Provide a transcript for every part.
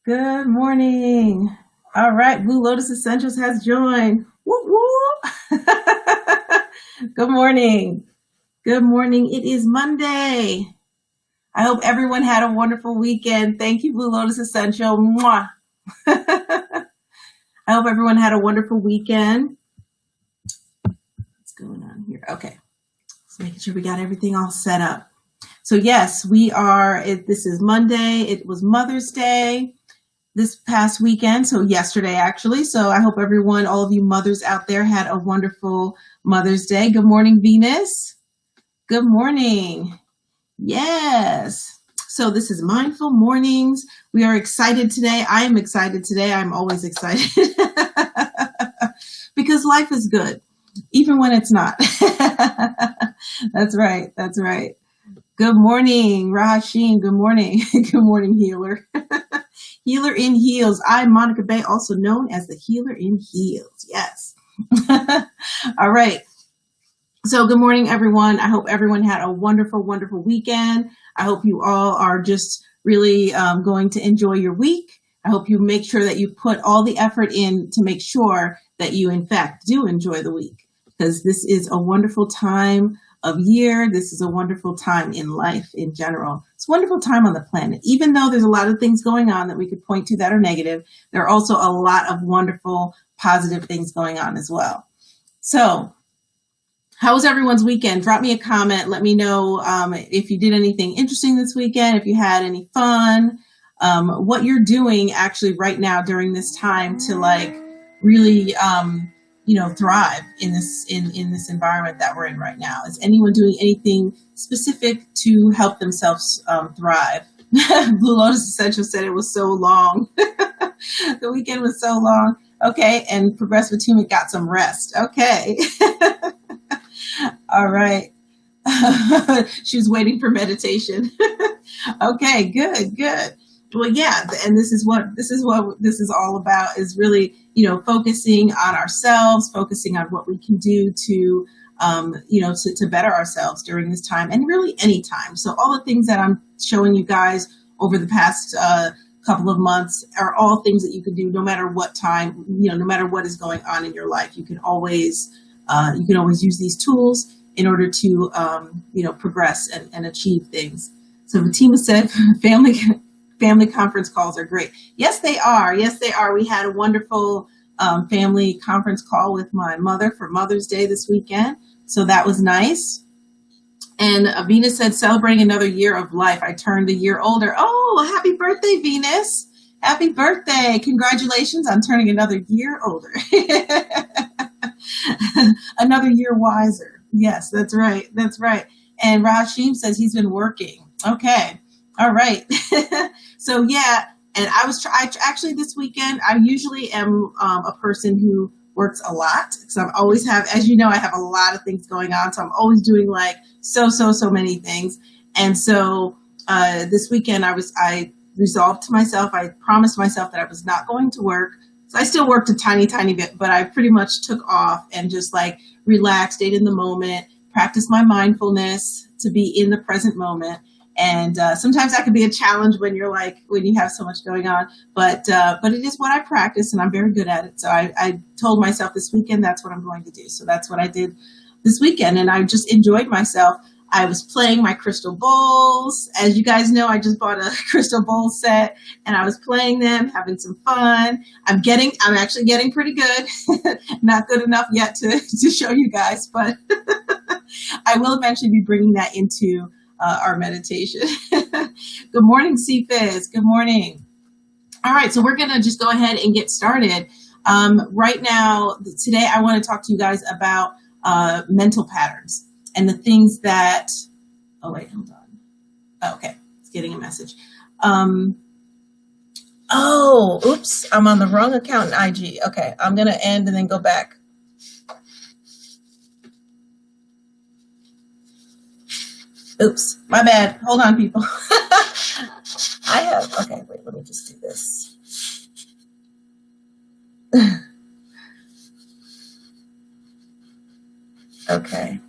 Good morning. All right, Blue Lotus Essentials has joined. Woo woo. Good morning. Good morning. It is Monday. I hope everyone had a wonderful weekend. Thank you, Blue Lotus Essential. Mwah. I hope everyone had a wonderful weekend. What's going on here? Okay. Just making sure we got everything all set up. So yes, this is Monday. It was Mother's Day this past weekend, so yesterday actually. So I hope everyone, all of you mothers out there, had a wonderful Mother's Day. Good morning, Venus. Good morning. Yes. So this is Mindful Mornings. We are excited today. I am excited today. I'm always excited because life is good, even when it's not. That's right. That's right. Good morning, Rahashim. Good morning. Good morning, healer. Healer in Heels. I'm Monica Bay, also known as the Healer in Heels. Yes. All right. So good morning, everyone. I hope everyone had a wonderful, wonderful weekend. I hope you all are just really going to enjoy your week. I hope you make sure that you put all the effort in to make sure that you, in fact, do enjoy the week, because this is a wonderful time of year. This is a wonderful time in life in general. It's a wonderful time on the planet. Even though there's a lot of things going on that we could point to that are negative, there are also a lot of wonderful, positive things going on as well. So how was everyone's weekend? Drop me a comment. Let me know if you did anything interesting this weekend, if you had any fun, what you're doing actually right now during this time to really thrive in this environment that we're in right now. Is anyone doing anything specific to help themselves thrive? Blue Lotus Essential said it was so long. The weekend was so long. Okay, and Progressive Attunement got some rest. Okay. All right. She was waiting for meditation. Okay, good. Well, yeah, and this is what this is all about, is really, focusing on ourselves, focusing on what we can do to to better ourselves during this time, and really any time. So all the things that I'm showing you guys over the past couple of months are all things that you can do no matter what time, no matter what is going on in your life. You can always use these tools in order to progress and achieve things. So Fatima said family conference calls are great. Yes, they are. Yes, they are. We had a wonderful family conference call with my mother for Mother's Day this weekend. So that was nice. And Venus said, celebrating another year of life. I turned a year older. Oh, happy birthday, Venus. Happy birthday. Congratulations on turning another year older. Another year wiser. Yes, that's right. That's right. And Rashim says he's been working. Okay. All right. So yeah, and I actually this weekend, I usually am a person who works a lot. So I always have, as you know, I have a lot of things going on. So I'm always doing like so many things. And so this weekend I resolved to myself, I promised myself that I was not going to work. So I still worked a tiny bit, but I pretty much took off and just like relaxed, stayed in the moment, practiced my mindfulness to be in the present moment. And sometimes that can be a challenge when you have so much going on, but it is what I practice, and I'm very good at it. So I told myself this weekend, that's what I'm going to do. So that's what I did this weekend, and I just enjoyed myself. I was playing my crystal bowls. As you guys know, I just bought a crystal bowl set, and I was playing them, having some fun. I'm actually getting pretty good. Not good enough yet to show you guys, but I will eventually be bringing that into our meditation. Good morning, CFIZ. Good morning. All right, so we're going to just go ahead and get started. Right now, today, I want to talk to you guys about mental patterns and the things that, oh, wait, hold on. Oh, okay, it's getting a message. Oops, I'm on the wrong account in IG. Okay, I'm going to end and then go back. Oops, my bad. Hold on, people. Okay, wait, let me just do this. Okay.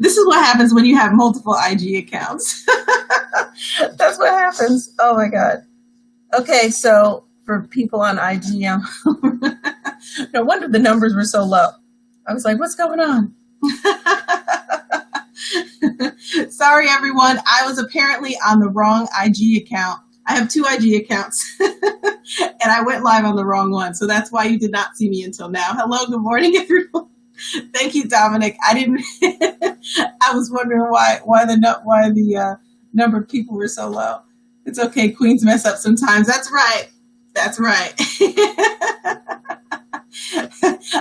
This is what happens when you have multiple IG accounts. That's what happens. Oh my God. Okay, so for people on IG, no wonder the numbers were so low. I was like, what's going on? Sorry, everyone. I was apparently on the wrong IG account. I have 2 IG accounts, and I went live on the wrong one. So that's why you did not see me until now. Hello, good morning, everyone. Thank you, Dominic. I didn't. I was wondering why the number of people were so low. It's okay. Queens mess up sometimes. That's right. That's right.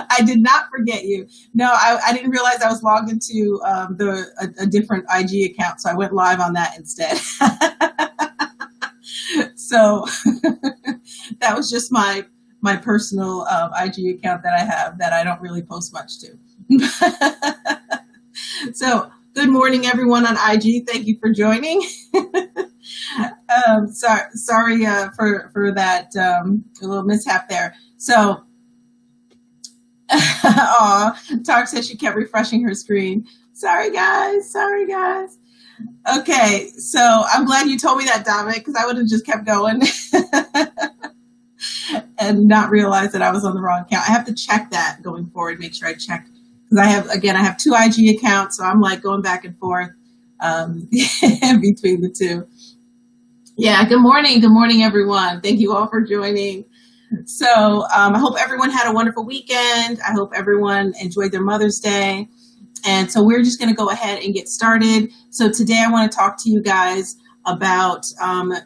I did not forget you. No, I didn't realize I was logged into a different IG account, so I went live on that instead. So that was just my personal IG account that I have that I don't really post much to. So good morning, everyone on IG. Thank you for joining. Sorry for that little mishap there. So, Tark said she kept refreshing her screen. Sorry, guys. Okay, so I'm glad you told me that, Dominic, because I would have just kept going and not realize that I was on the wrong account. I have to check that going forward, make sure I check, because I have 2 IG accounts, so I'm like going back and forth between the 2. Yeah, good morning, everyone. Thank you all for joining. So I hope everyone had a wonderful weekend. I hope everyone enjoyed their Mother's Day. And so we're just going to go ahead and get started. So today I want to talk to you guys about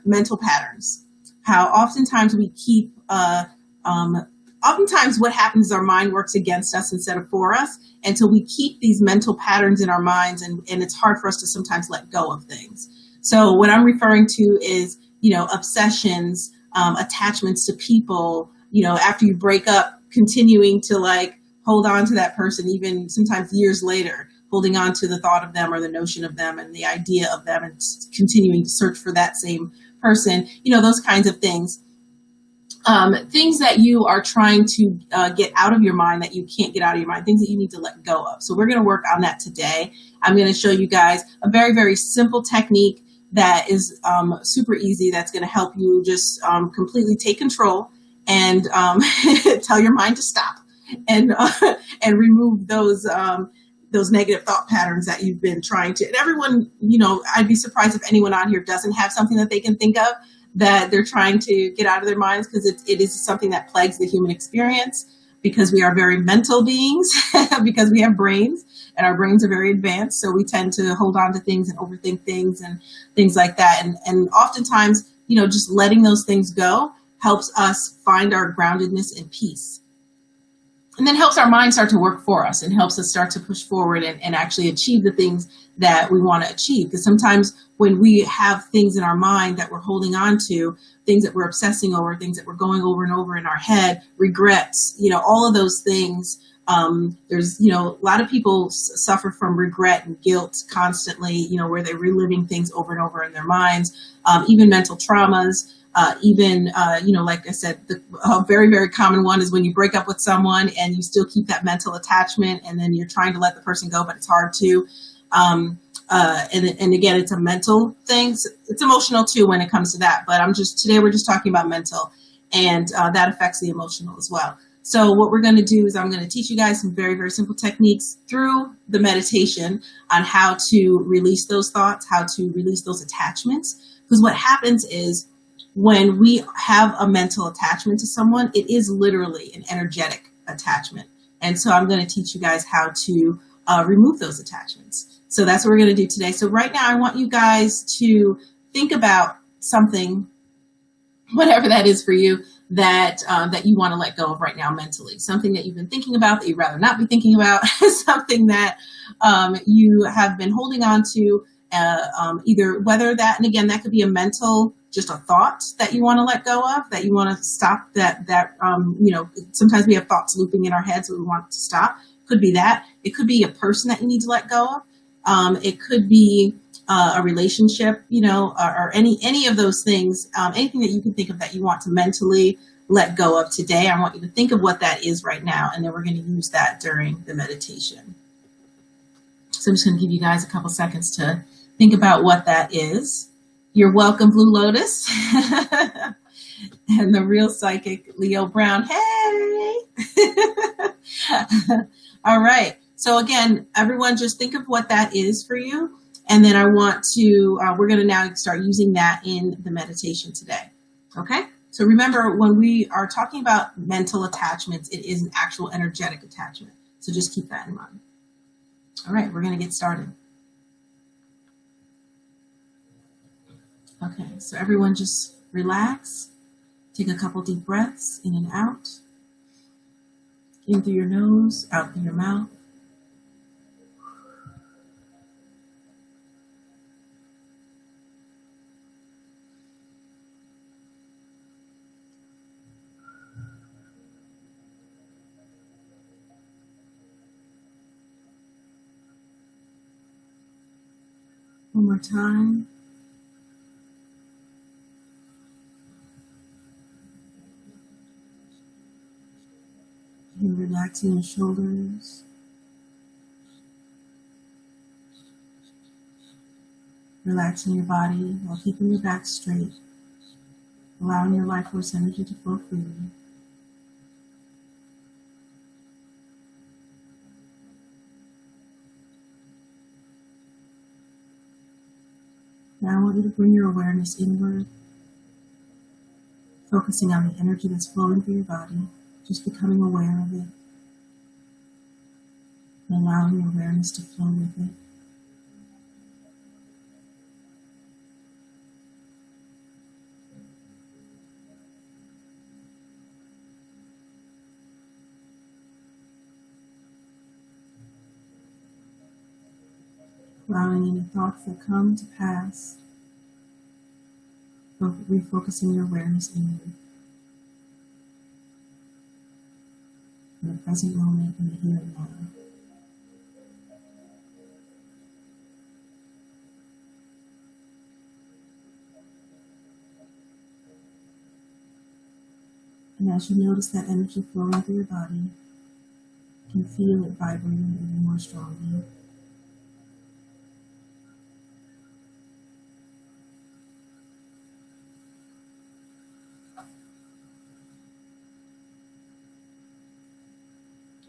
mental patterns. How oftentimes we keep, oftentimes what happens is our mind works against us instead of for us. And so we keep these mental patterns in our minds, and it's hard for us to sometimes let go of things. So what I'm referring to is, obsessions, attachments to people, after you break up, continuing to hold on to that person, even sometimes years later, holding on to the thought of them or the notion of them and the idea of them, and continuing to search for that same person, those kinds of things. Things that you are trying to get out of your mind that you can't get out of your mind, things that you need to let go of. So we're going to work on that today. I'm going to show you guys a very, very simple technique that is super easy, that's going to help you just completely take control and tell your mind to stop and remove those negative thought patterns that you've been trying to. And everyone, I'd be surprised if anyone on here doesn't have something that they can think of that they're trying to get out of their minds, because it is something that plagues the human experience, because we are very mental beings, because we have brains, and our brains are very advanced. So we tend to hold on to things and overthink things and things like that. And oftentimes, just letting those things go helps us find our groundedness and peace. And then helps our mind start to work for us and helps us start to push forward and actually achieve the things that we want to achieve. Because sometimes when we have things in our mind that we're holding on to, things that we're obsessing over, things that we're going over and over in our head, regrets, all of those things, there's, a lot of people suffer from regret and guilt constantly, where they're reliving things over and over in their minds, even mental traumas. Like I said, a very, very common one is when you break up with someone and you still keep that mental attachment, and then you're trying to let the person go, but it's hard to. And again, it's a mental thing. It's emotional too when it comes to that. But today we're just talking about mental, and that affects the emotional as well. So what we're going to do is I'm going to teach you guys some very, very simple techniques through the meditation on how to release those thoughts, how to release those attachments. Because what happens is, when we have a mental attachment to someone, it is literally an energetic attachment. And so I'm going to teach you guys how to remove those attachments. So that's what we're going to do today. So right now, I want you guys to think about something, whatever that is for you, that you want to let go of right now mentally. Something that you've been thinking about that you'd rather not be thinking about. Something that you have been holding on to, either whether that, and again, that could be a mental, just a thought that you want to let go of, that you want to stop, sometimes we have thoughts looping in our heads that we want to stop. Could be that. It could be a person that you need to let go of. It could be a relationship, or any of those things, anything that you can think of that you want to mentally let go of today. I want you to think of what that is right now, and then we're going to use that during the meditation. So I'm just going to give you guys a couple seconds to think about what that is. You're welcome, Blue Lotus. And the real psychic, Leo Brown. Hey! All right. So again, everyone just think of what that is for you. And then I want to, we're going to now start using that in the meditation today. Okay? So remember, when we are talking about mental attachments, it is an actual energetic attachment. So just keep that in mind. All right, we're going to get started. Okay, so everyone just relax. Take a couple deep breaths in and out. In through your nose, out through your mouth. One more time. And relaxing your shoulders. Relaxing your body while keeping your back straight. Allowing your life force energy to flow freely. Now I want you to bring your awareness inward, focusing on the energy that's flowing through your body, just becoming aware of it, and allowing your awareness to flow with it. Allowing any thoughts that come to pass, refocusing your awareness inward, in the present moment, in the here and now. And as you notice that energy flowing through your body, you can feel it vibrating even more strongly.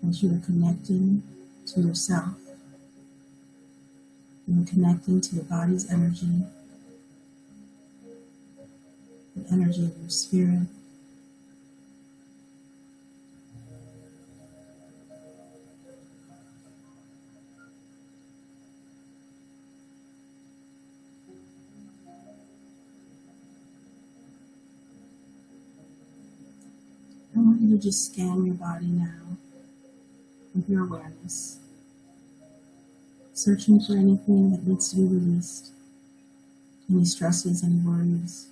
As you are connecting to yourself, and connecting to your body's energy, the energy of your spirit. I want you to just scan your body now with your awareness, searching for anything that needs to be released, any stresses, any worries,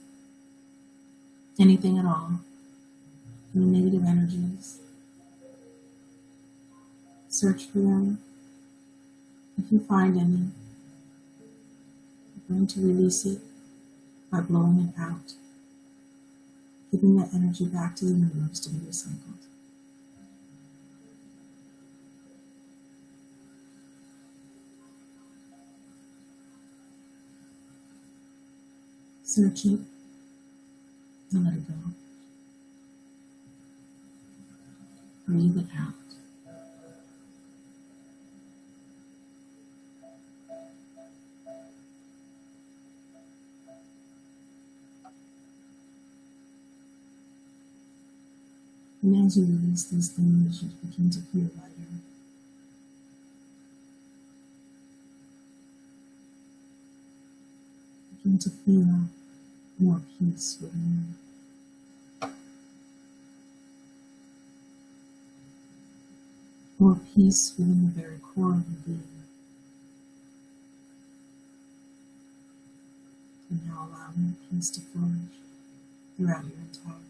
anything at all, any negative energies. Search for them. If you find any, you're going to release it by blowing it out, giving that energy back to the universe to be recycled. Search it and let it go. Breathe it out. And as you release these things, you begin to feel lighter. Begin to feel more peace within you. More peace within the very core of your being. And now allowing that peace to flourish throughout your entire body.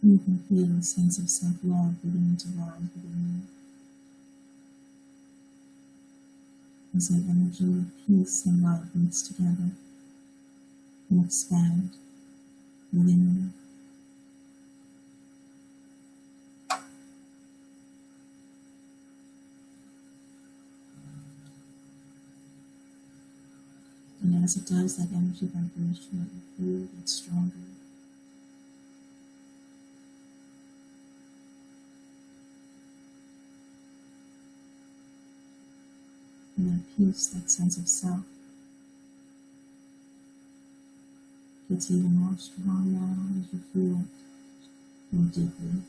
You can feel a sense of self-love beginning to rise within you. as an energy of peace and love mix together and expand within you. And as it does, that energy vibration that you feel gets stronger. And that peace, that sense of self, gets even more strong now as you feel it more deeply.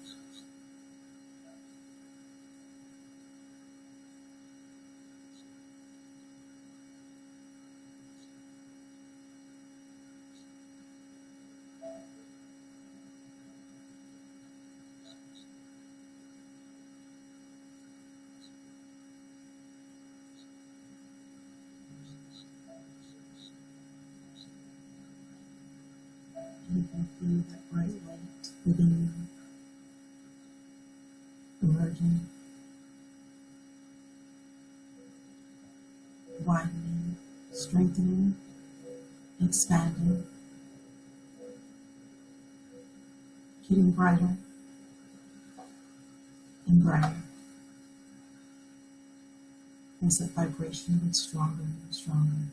And you can feel that bright light within you emerging, widening, strengthening, expanding, getting brighter and brighter as that vibration gets stronger and stronger.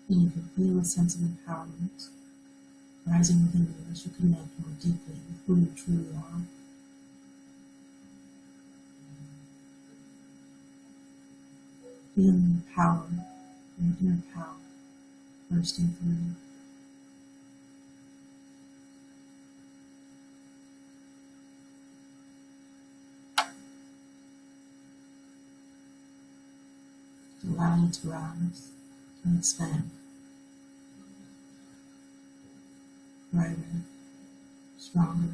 And you can feel a sense of empowerment rising within you as you connect more deeply with who you truly are. Feeling the power, your inner power, bursting through you. Allowing it to rise and expand. Brighter, stronger.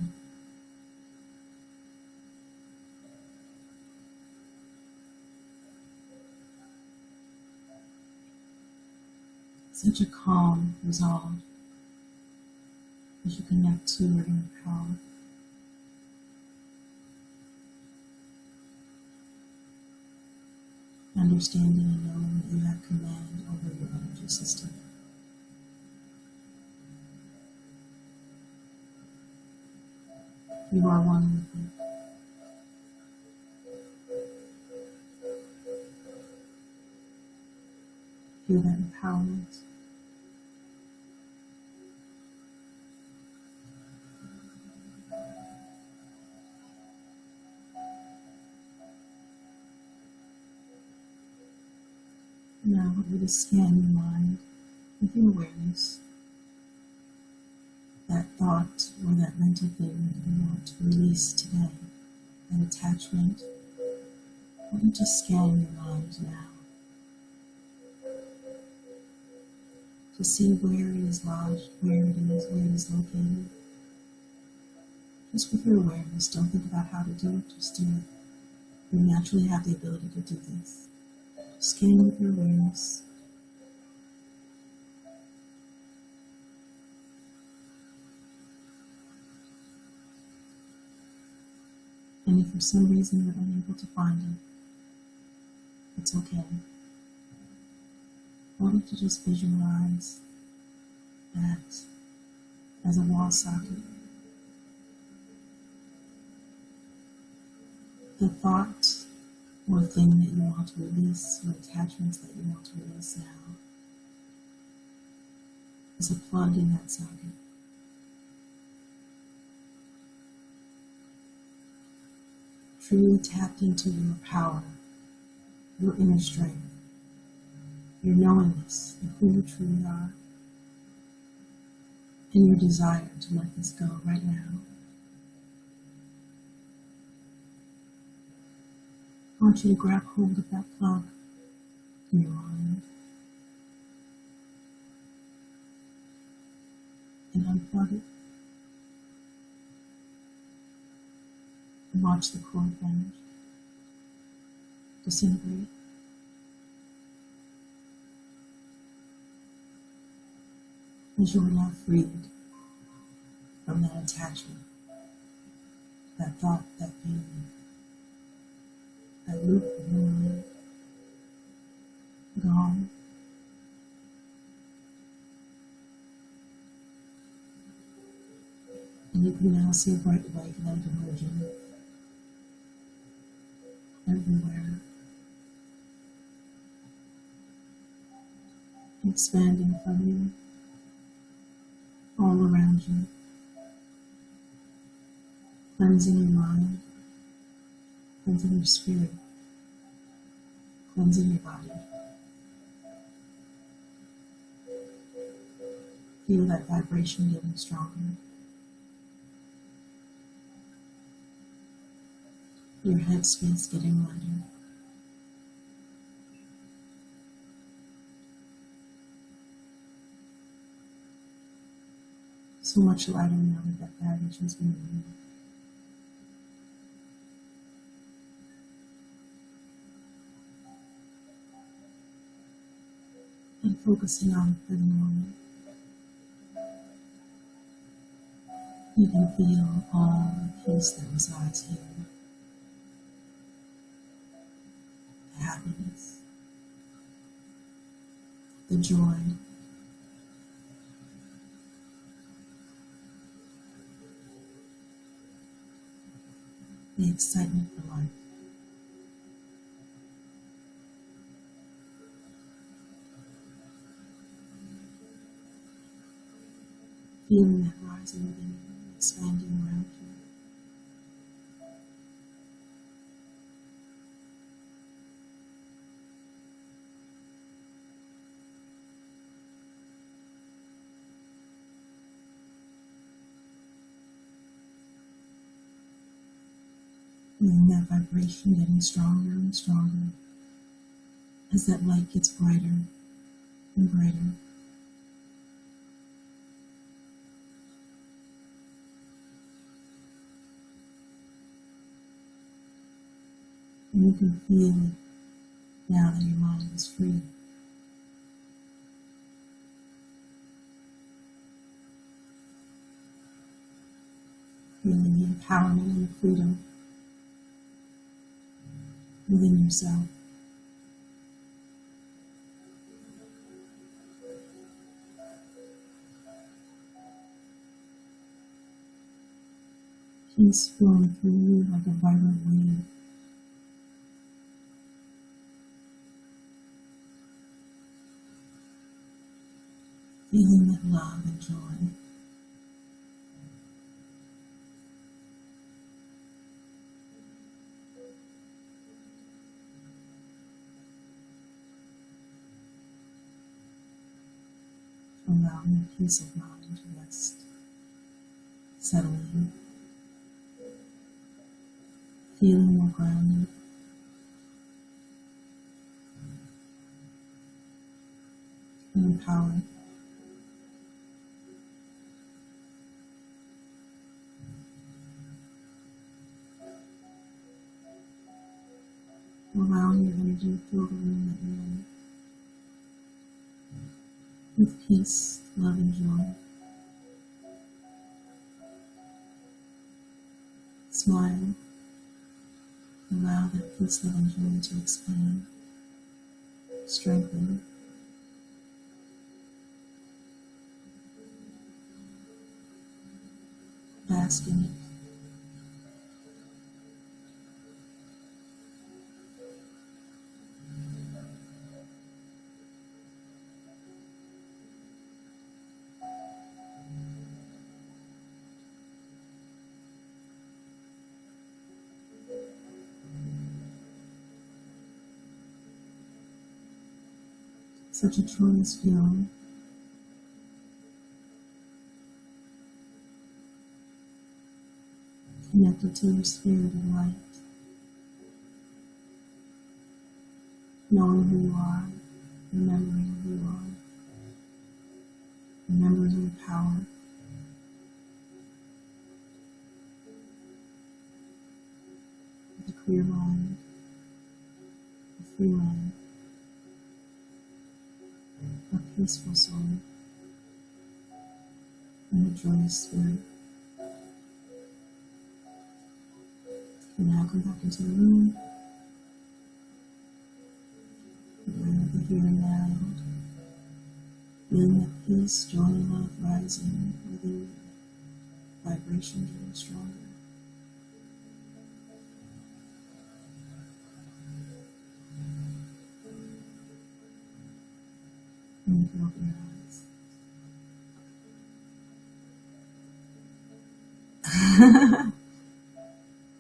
Such a calm resolve as you connect to your inner power. Understanding and knowing that you have command over your energy system. You are one with it. Feel that empowerment. Now I want you to scan your mind with your awareness. That thought or that mental thing that you want to release today, that attachment. I want you to scan your mind now to see where it is lodged, where it is located. Just with your awareness, don't think about how to do it, just do it. You naturally have the ability to do this. Scan with your awareness. And if for some reason you're unable to find it, it's okay. I want you to just visualize that as a wall socket. The thought or thing that you want to release, or attachments that you want to release now, is a plug in that socket. Truly tapped into your power, your inner strength, your knowingness of who you truly are, and your desire to let this go right now. I want you to grab hold of that plug in your mind and unplug it and watch the cord vanish, disintegrate. as you are now freed from that attachment, that thought, that feeling, that loop of your mind, gone. And you can now see a bright white light emerging everywhere, expanding from you, all around you, cleansing your mind, cleansing your spirit, cleansing your body. Feel that vibration getting stronger. Your head space getting lighter. So much lighter now that baggage has been removed. And focusing on the present moment, you can feel all the peace that resides here. The happiness, the joy, the excitement for life. Feeling that rising within you, expanding around you. Feeling that vibration getting stronger and stronger as that light gets brighter and brighter. And you can feel it now that your mind is free. Feeling the empowerment and the freedom within yourself. Peace flowing through you like a vibrant wave. Feeling that love and joy. Allowing your peace of mind to rest, settling, feeling more grounded, and empowered. Allowing your energy to fill the room that you're in with peace, love, and joy. Smile. Allow that peace, love, and joy to expand, strengthen, bask in it. Such a joyous feeling. Connected to your spirit of light. Knowing who you are, remembering who you are, remembering your power. With a clear mind, a free mind, a peaceful soul. And the joyous spirit can now come back into the room. Bring the here and now. Feeling that peace, joy, and love rising within you. Vibration getting stronger. And you can open your eyes.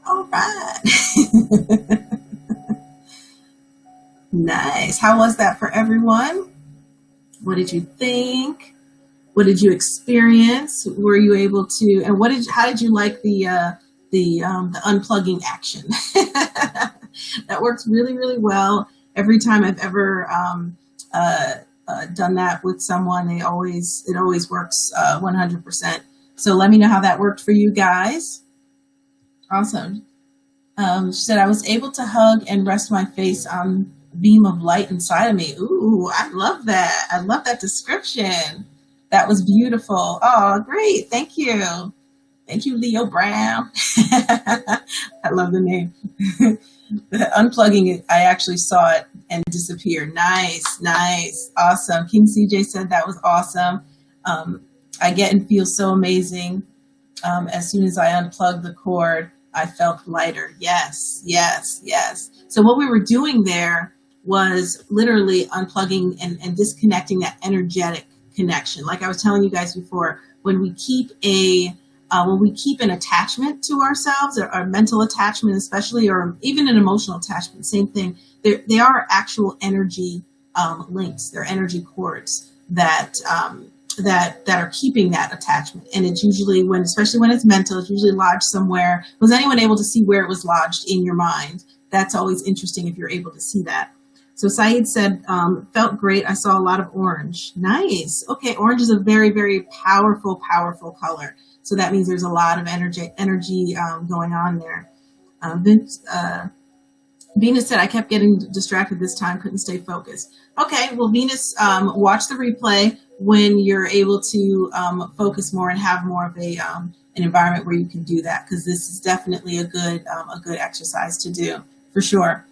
All right. Nice. How was that for everyone? What did you think? What did you experience? Were you able to? And how did you like the unplugging action? That works really, really well. Every time I've ever done that with someone, it always works 100%. So let me know how that worked for you guys. Awesome. She said, I was able to hug and rest my face on a beam of light inside of me. Ooh, I love that. I love that description. That was beautiful. Oh, great. Thank you. Thank you, Leo Brown. I love the name. The unplugging it, I actually saw it and disappear. Nice, nice. Awesome. King CJ said that was awesome. I get and feel so amazing. As soon as I unplugged the cord, I felt lighter. Yes, yes, yes. So what we were doing there was literally unplugging and disconnecting that energetic connection. Like I was telling you guys before, when we keep an attachment to ourselves, or a mental attachment especially, or even an emotional attachment, same thing, they are actual energy links. They're energy cords that are keeping that attachment. And it's usually especially when it's mental, it's usually lodged somewhere. Was anyone able to see where it was lodged in your mind? That's always interesting if you're able to see that. So Saeed said, felt great. I saw a lot of orange. Nice. Okay, orange is a very, very powerful, powerful color. So that means there's a lot of energy going on there. Venus said, I kept getting distracted this time, couldn't stay focused. Okay, well, Venus, watch the replay when you're able to focus more and have more of an environment where you can do that, because this is definitely a good exercise to do, for sure.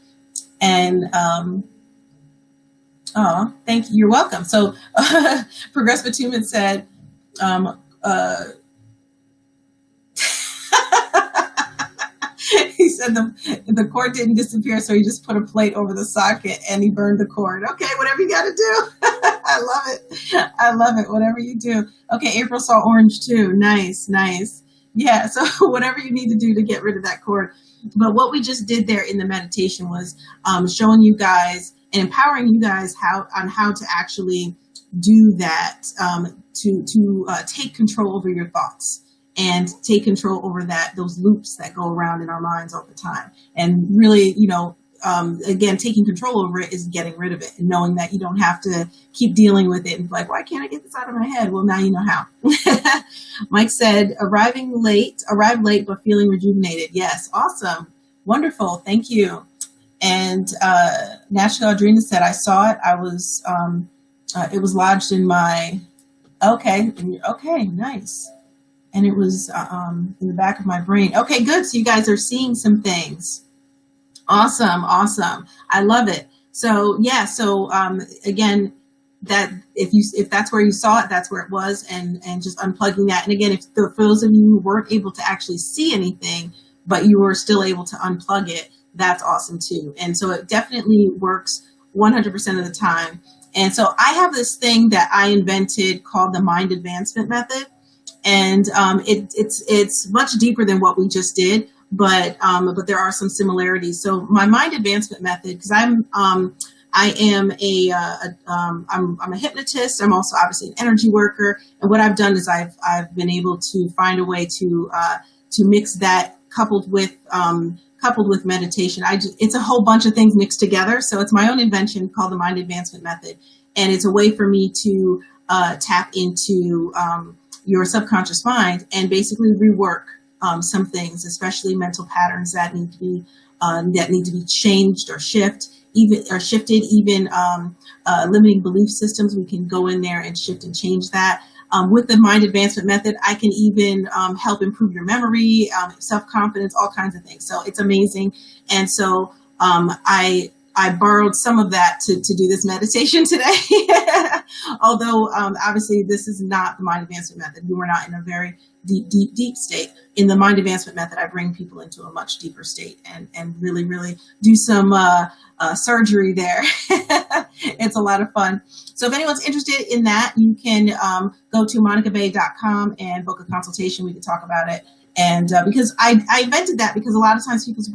And thank you. You're welcome. So Progress Batuman said, he said the cord didn't disappear, so he just put a plate over the socket and he burned the cord. Okay, whatever you got to do. I love it. I love it. Whatever you do. Okay, April saw orange too. Nice, nice. Yeah, so whatever you need to do to get rid of that cord. But what we just did there in the meditation was showing you guys and empowering you guys how to actually do that, to take control over your thoughts and take control over those loops that go around in our minds all the time. And really, again, taking control over it is getting rid of it and knowing that you don't have to keep dealing with it and like, why can't I get this out of my head? Well, now you know how. Mike said, arrived late, but feeling rejuvenated. Yes. Awesome. Wonderful. Thank you. And National Audrina said, I saw it. It was lodged in my, okay, nice. And it was in the back of my brain. Okay, good. So you guys are seeing some things. Awesome. Awesome. I love it. So yeah. So again, that if that's where you saw it, that's where it was, and just unplugging that. And again, for those of you who weren't able to actually see anything, but you were still able to unplug it, that's awesome too. And so it definitely works 100% of the time. And so I have this thing that I invented called the mind advancement method. And it's much deeper than what we just did, but there are some similarities. So my mind advancement method, because I'm a hypnotist. I'm also obviously an energy worker, and what I've done is I've been able to find a way to mix that coupled with meditation. It's a whole bunch of things mixed together. So it's my own invention called the mind advancement method, and it's a way for me to tap into your subconscious mind and basically rework some things, especially mental patterns that need to be changed or shifted. Even limiting belief systems, we can go in there and shift and change that. with the mind advancement method, I can even help improve your memory, self-confidence, all kinds of things. So it's amazing. And so I borrowed some of that to do this meditation today. Although obviously this is not the mind advancement method. You are not in a very deep state. In the mind advancement method, I bring people into a much deeper state and really, really do some surgery there. It's a lot of fun. So if anyone's interested in that, you can go to monicabay.com and book a consultation. We can talk about it. And because I invented that because a lot of times people's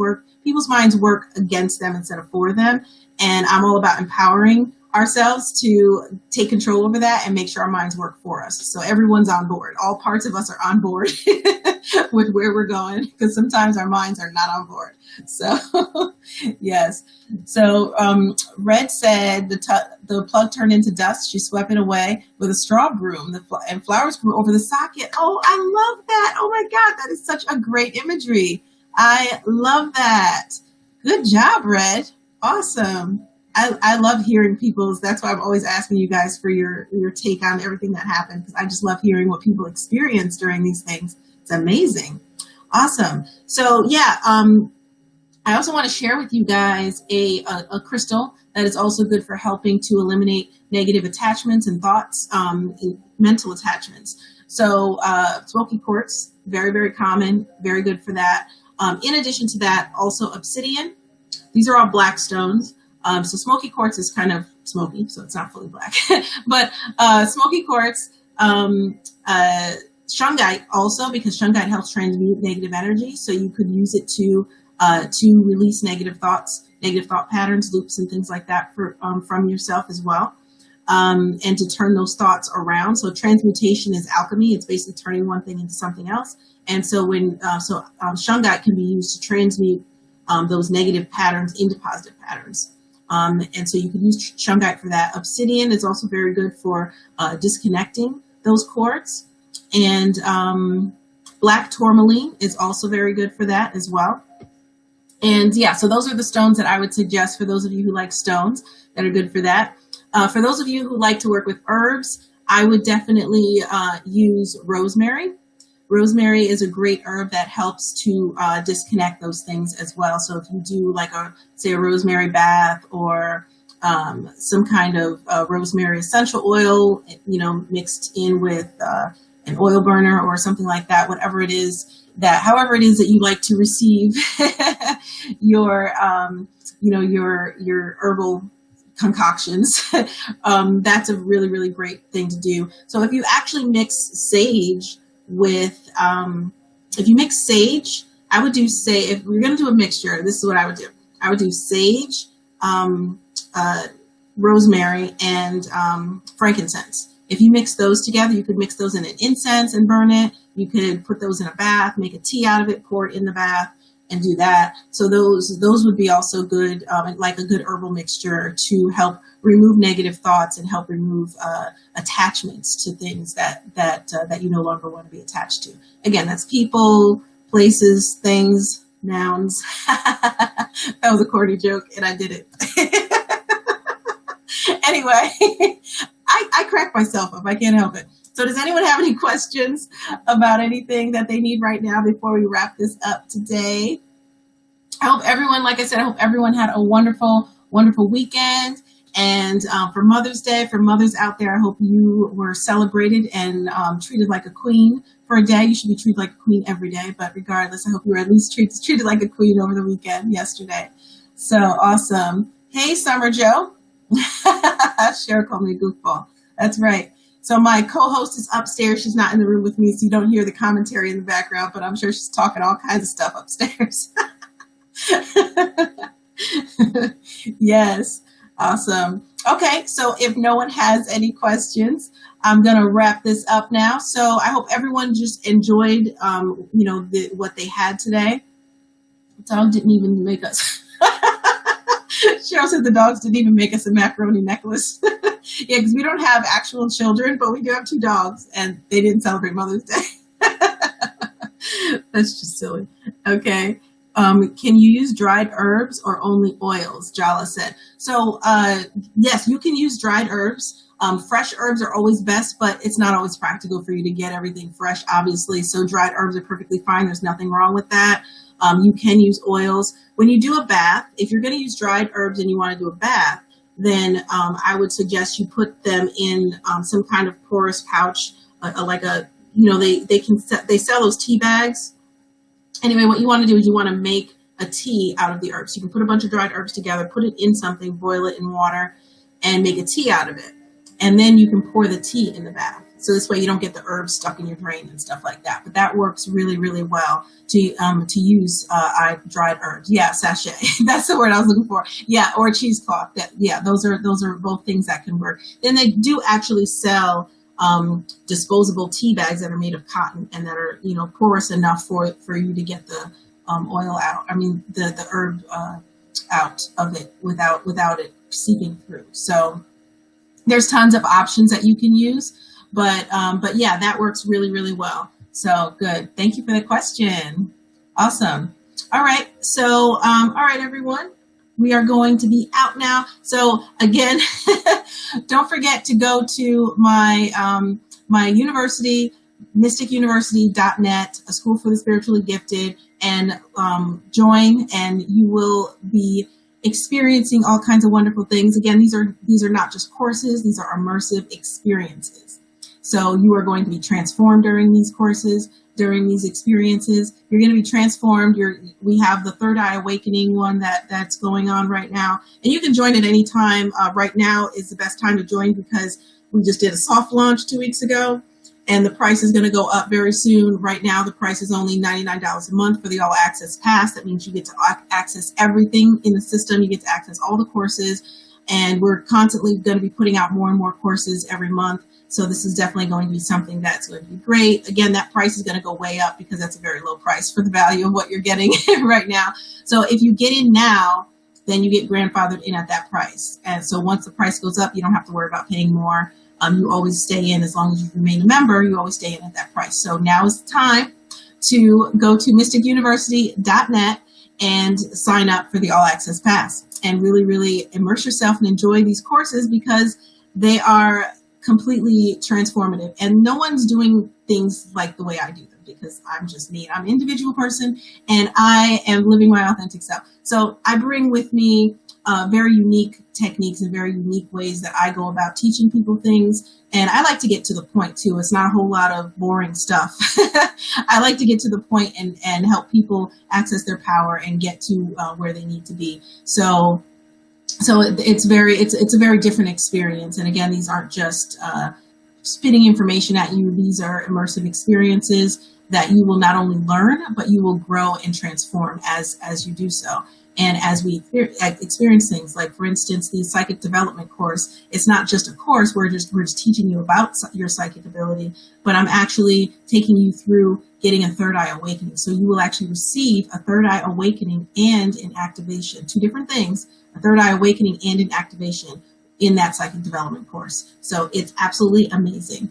minds work against them instead of for them. And I'm all about empowering ourselves to take control over that and make sure our minds work for us. So everyone's on board. All parts of us are on board with where we're going, because sometimes our minds are not on board. So yes. So Red said the plug turned into dust. She swept it away with a straw broom, and flowers grew over the socket. Oh, I love that. Oh my God, that is such a great imagery. I love that. Good job, Red. Awesome. I love hearing that's why I'm always asking you guys for your take on everything that happened, because I just love hearing what people experience during these things. It's amazing. Awesome. So yeah, I also want to share with you guys a crystal that is also good for helping to eliminate negative attachments and thoughts, mental attachments. So Smoky Quartz, very, very common, very good for that. In addition to that, also obsidian. These are all black stones. So Smoky Quartz is kind of smoky, so it's not fully black. But Smoky Quartz, shungite also, because shungite helps transmute negative energy. So you could use it to release negative thoughts, negative thought patterns, loops, and things like that from yourself as well, and to turn those thoughts around. So transmutation is alchemy. It's basically turning one thing into something else. And so shungite can be used to transmute those negative patterns into positive patterns. And so you can use shungite for that. Obsidian is also very good for disconnecting those cords. And black tourmaline is also very good for that as well. And yeah, so those are the stones that I would suggest for those of you who like stones that are good for that. For those of you who like to work with herbs, I would definitely use rosemary. Rosemary is a great herb that helps to disconnect those things as well. So if you do like a rosemary bath or some kind of rosemary essential oil, mixed in with an oil burner or something like that, however it is that you like to receive your herbal concoctions, that's a really, really great thing to do. So if you actually mix sage with, I would do if we're going to do a mixture, this is what I would do. I would do sage, rosemary, and frankincense. If you mix those together, you could mix those in an incense and burn it. You could put those in a bath, make a tea out of it, pour it in the bath, and do that. So those would be also good, like a good herbal mixture to help remove negative thoughts and help remove attachments to things that you no longer want to be attached to. Again, that's people, places, things, nouns. That was a corny joke, and I did it. Anyway, I crack myself up. I can't help it. So does anyone have any questions about anything that they need right now before we wrap this up today? I hope everyone, like I said, had a wonderful, wonderful weekend. And for Mother's Day, for mothers out there, I hope you were celebrated and treated like a queen for a day. You should be treated like a queen every day. But regardless, I hope you were at least treated like a queen over the weekend yesterday. So awesome. Hey, Summer Joe. Cheryl called me a goofball. That's right. So my co-host is upstairs. She's not in the room with me, so you don't hear the commentary in the background, but I'm sure she's talking all kinds of stuff upstairs. Yes. Awesome. Okay. So if no one has any questions, I'm going to wrap this up now. So I hope everyone just enjoyed, what they had today. The dog didn't even make us. Cheryl said the dogs didn't even make us a macaroni necklace. Yeah, because we don't have actual children, but we do have 2 dogs, and they didn't celebrate Mother's Day. That's just silly. Okay. Can you use dried herbs or only oils? Jala said. So, yes, you can use dried herbs. Fresh herbs are always best, but it's not always practical for you to get everything fresh, obviously. So dried herbs are perfectly fine. There's nothing wrong with that. You can use oils. When you do a bath, if you're going to use dried herbs and you want to do a bath, then I would suggest you put them in some kind of porous pouch, like a, they sell those tea bags. Anyway, what you want to do is you want to make a tea out of the herbs. You can put a bunch of dried herbs together, put it in something, boil it in water, and make a tea out of it. And then you can pour the tea in the bath. So this way you don't get the herbs stuck in your drain and stuff like that. But that works really, really well to use dried herbs. Yeah, sachet. That's the word I was looking for. Yeah, or cheesecloth. Those are both things that can work. Then they do actually sell disposable tea bags that are made of cotton and that are, porous enough for you to get the oil out. I mean, the herb out of it without it seeping through. So there's tons of options that you can use, but yeah, that works really, really well. So good. Thank you for the question. Awesome. All right. So, all right, everyone. We are going to be out now. So again, don't forget to go to my my university, mysticuniversity.net, a school for the spiritually gifted, and join, and you will be experiencing all kinds of wonderful things. Again, these are not just courses, these are immersive experiences. So you are going to be transformed during these courses, during these experiences. You're going to be transformed. We have the Third Eye Awakening one that's going on right now. And you can join at any time. Right now is the best time to join because we just did a soft launch 2 weeks ago. And the price is going to go up very soon. Right now, the price is only $99 a month for the All Access Pass. That means you get to access everything in the system. You get to access all the courses. And we're constantly going to be putting out more and more courses every month. So this is definitely going to be something that's going to be great. Again, that price is going to go way up because that's a very low price for the value of what you're getting right now. So if you get in now, then you get grandfathered in at that price. And so once the price goes up, you don't have to worry about paying more. You always stay in as long as you remain a member, you always stay in at that price. So now is the time to go to mysticuniversity.net and sign up for the All Access Pass and really, really immerse yourself and enjoy these courses because they are completely transformative, and no one's doing things like the way I do them because I'm just me. I'm an individual person and I am living my authentic self. So I bring with me very unique techniques and very unique ways that I go about teaching people things. And I like to get to the point too. It's not a whole lot of boring stuff. I like to get to the point and help people access their power and get to where they need to be. So it's a very different experience. And again, these aren't just spitting information at you. These are immersive experiences that you will not only learn, but you will grow and transform as you do so. And as we experience things, like for instance, the psychic development course, it's not just a course. We're just teaching you about your psychic ability, but I'm actually taking you through getting a third eye awakening. So you will actually receive a third eye awakening and an activation, two different things, a third eye awakening and an activation in that psychic development course. So it's absolutely amazing.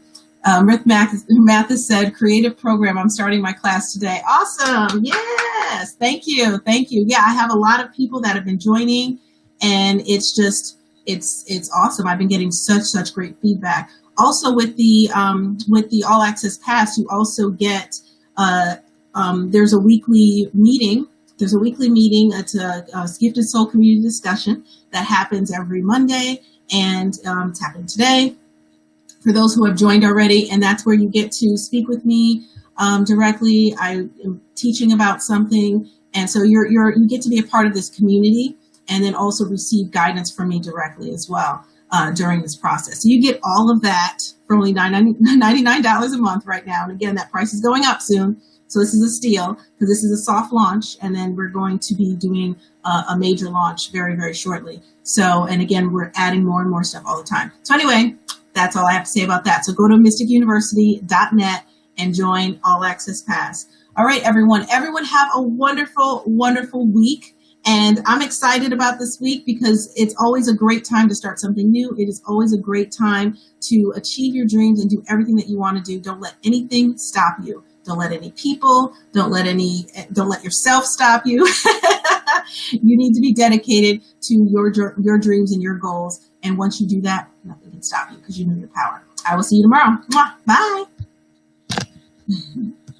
Rick Mathis said, creative program. I'm starting my class today. Awesome. Yes. Thank you. Thank you. Yeah, I have a lot of people that have been joining and it's just, it's awesome. I've been getting such great feedback. Also with the All Access Pass, you also get, there's a weekly meeting. There's a weekly meeting. It's a Gifted Soul Community discussion that happens every Monday, and it's happening today for those who have joined already. And that's where you get to speak with me directly. I am teaching about something, and so you get to be a part of this community, and then also receive guidance from me directly as well during this process. So you get all of that for only $99 a month right now. And again, that price is going up soon. So this is a steal because this is a soft launch, and then we're going to be doing a major launch very shortly. So, and again, we're adding more and more stuff all the time. So anyway, that's all I have to say about that. So go to mysticuniversity.net and join All Access Pass. All right, everyone. Everyone have a wonderful week. And I'm excited about this week because it's always a great time to start something new. It is always a great time to achieve your dreams and do everything that you want to do. Don't let anything stop you. Don't let any people, don't let yourself stop you. You need to be dedicated to your dreams and your goals. And once you do that, nothing can stop you because you know your power. I will see you tomorrow. Mwah. Bye.